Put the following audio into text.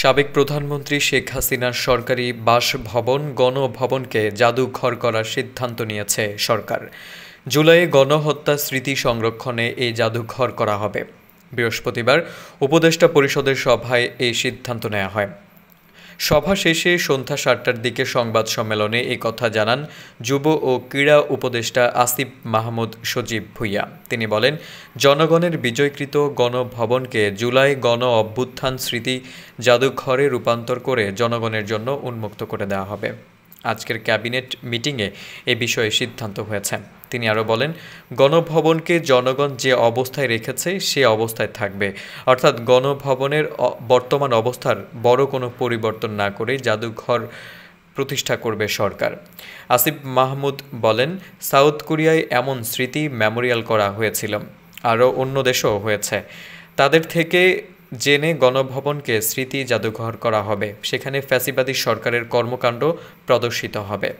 সাবেক প্রধানমন্ত্রী শেখ হাসিনার সরকারি বাসভবন গণভবনকে জাদুঘর করার সিদ্ধান্ত নিয়েছে সরকার। জুলাইয়ে গণহত্যা স্মৃতি সংরক্ষণে এই জাদুঘর করা হবে। বৃহস্পতিবার উপদেষ্টা পরিষদের সভায় এই সিদ্ধান্ত নেওয়া হয়। সভা শেষে সন্ধ্যা ৭টার দিকে সংবাদ সম্মেলনে এই কথা জানান যুব ও ক্রীড়া উপদেষ্টা আসিফ মাহমুদ সজীব ভুঁইয়া। তিনি বলেন, জনগণের বিজয়কৃত গণভবনকে জুলাই গণ অভ্যুত্থান স্মৃতি জাদুঘরে রূপান্তর করে জনগণের জন্য উন্মুক্ত করে দেওয়া হবে। আজকের ক্যাবিনেট মিটিংয়ে এ বিষয়ে সিদ্ধান্ত হয়েছে। তিনি আরও বলেন, গণভবনকে জনগণ যে অবস্থায় রেখেছে সে অবস্থায় থাকবে, অর্থাৎ গণভবনের বর্তমান অবস্থার বড় কোনো পরিবর্তন না করে জাদুঘর প্রতিষ্ঠা করবে সরকার। আসিফ মাহমুদ বলেন, সাউথ কোরিয়ায় এমন স্মৃতি মেমোরিয়াল করা হয়েছিল, আরও অন্য দেশেও হয়েছে। তাদের থেকে জেনে গণভবনকে স্মৃতি জাদুঘর করা হবে। সেখানে ফ্যাসিবাদী সরকারের কর্মকাণ্ড প্রদর্শিত হবে।